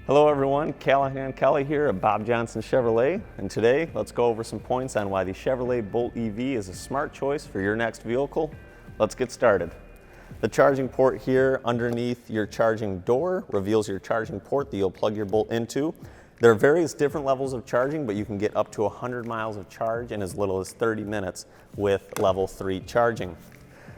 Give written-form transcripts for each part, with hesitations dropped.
Hello everyone, Callahan Kelly here at Bob Johnson Chevrolet, and today let's go over some points on why the Chevrolet Bolt EV is a smart choice for your next vehicle. Let's get started. The charging port here underneath your charging door reveals your charging port that you'll plug your Bolt into. There are various different levels of charging, but you can get up to 100 miles of charge in as little as 30 minutes with level 3 charging.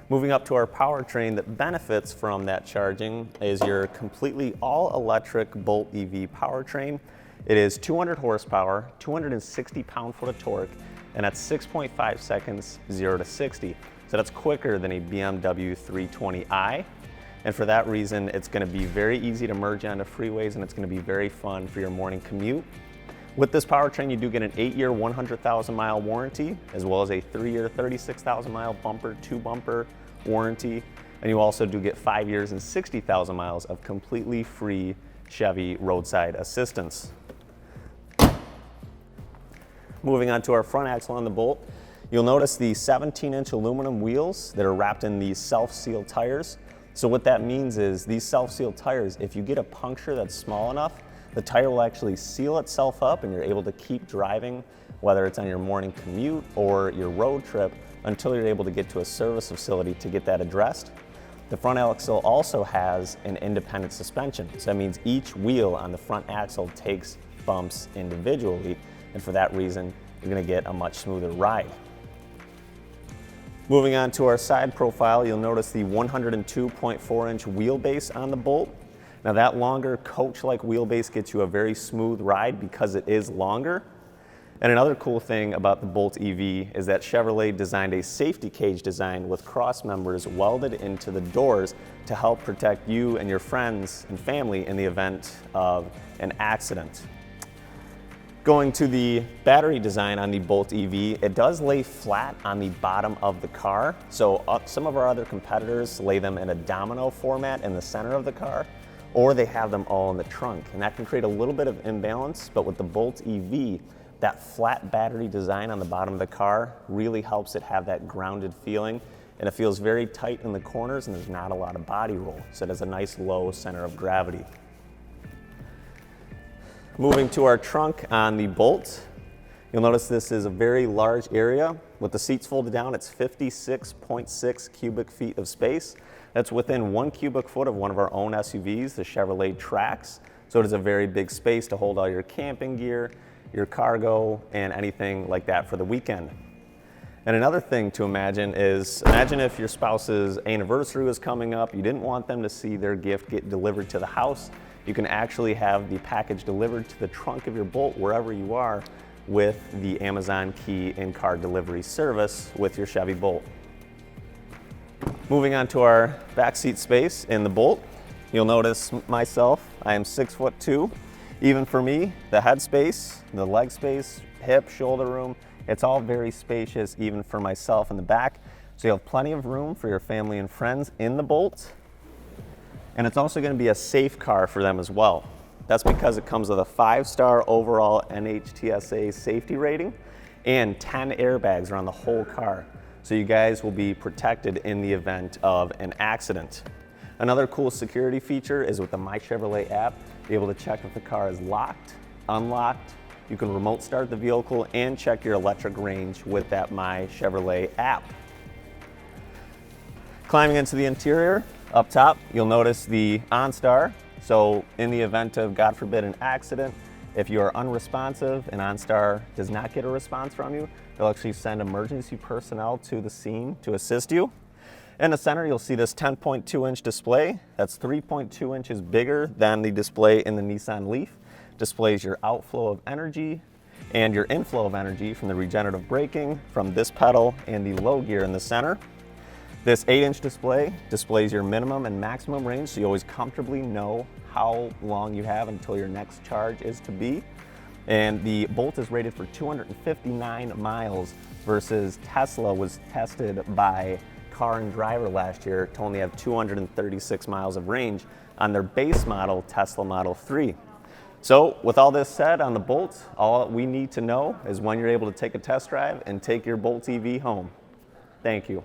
Moving up to our powertrain that benefits from that charging is your completely all-electric Bolt EV powertrain. It is 200 horsepower, 260 pound-foot of torque, and that's 6.5 seconds 0 to 60. So that's quicker than a BMW 320i. And for that reason, it's going to be very easy to merge onto freeways, and it's going to be very fun for your morning commute. With this powertrain, you do get an 8-year, 100,000-mile warranty, as well as a 3-year, 36,000-mile bumper-to-bumper warranty. And you also do get 5 years and 60,000 miles of completely free Chevy roadside assistance. Moving on to our front axle on the Bolt, you'll notice the 17-inch aluminum wheels that are wrapped in these self-seal tires. So what that means is these self-seal tires, if you get a puncture that's small enough, the tire will actually seal itself up and you're able to keep driving, whether it's on your morning commute or your road trip, until you're able to get to a service facility to get that addressed. The front axle also has an independent suspension. So that means each wheel on the front axle takes bumps individually, and for that reason, you're gonna get a much smoother ride. Moving on to our side profile, you'll notice the 102.4-inch wheelbase on the Bolt. Now that longer coach-like wheelbase gets you a very smooth ride because it is longer. And another cool thing about the Bolt EV is that Chevrolet designed a safety cage design with cross members welded into the doors to help protect you and your friends and family in the event of an accident. Going to the battery design on the Bolt EV, it does lay flat on the bottom of the car. So some of our other competitors lay them in a domino format in the center of the car, or they have them all in the trunk. And that can create a little bit of imbalance, but with the Bolt EV, that flat battery design on the bottom of the car really helps it have that grounded feeling, and it feels very tight in the corners and there's not a lot of body roll. So it has a nice low center of gravity. Moving to our trunk on the Bolt, you'll notice this is a very large area. With the seats folded down, it's 56.6 cubic feet of space. That's within 1 cubic foot of one of our own SUVs, the Chevrolet Trax. So it is a very big space to hold all your camping gear, your cargo, and anything like that for the weekend. And another thing to imagine is, imagine if your spouse's anniversary was coming up, you didn't want them to see their gift get delivered to the house. You can actually have the package delivered to the trunk of your Bolt wherever you are with the Amazon Key in-car delivery service with your Chevy Bolt. Moving on to our backseat space in the Bolt, you'll notice myself, I am 6'2". Even for me, the head space, the leg space, hip, shoulder room, it's all very spacious even for myself in the back. So you have plenty of room for your family and friends in the Bolt. And it's also going to be a safe car for them as well. That's because it comes with a 5-star overall NHTSA safety rating and 10 airbags around the whole car. So you guys will be protected in the event of an accident. Another cool security feature is with the My Chevrolet app, you're able to check if the car is locked, unlocked. You can remote start the vehicle and check your electric range with that My Chevrolet app. Climbing into the interior, up top, you'll notice the OnStar. So in the event of, God forbid, an accident, if you are unresponsive and OnStar does not get a response from you, they'll actually send emergency personnel to the scene to assist you. In the center, you'll see this 10.2-inch display. That's 3.2 inches bigger than the display in the Nissan Leaf. Displays your outflow of energy and your inflow of energy from the regenerative braking from this pedal and the low gear in the center. This 8-inch display displays your minimum and maximum range, so you always comfortably know how long you have until your next charge is to be. And the Bolt is rated for 259 miles versus Tesla was tested by Car and Driver last year to only have 236 miles of range on their base model, Tesla Model 3. So with all this said on the Bolt, all we need to know is when you're able to take a test drive and take your Bolt EV home. Thank you.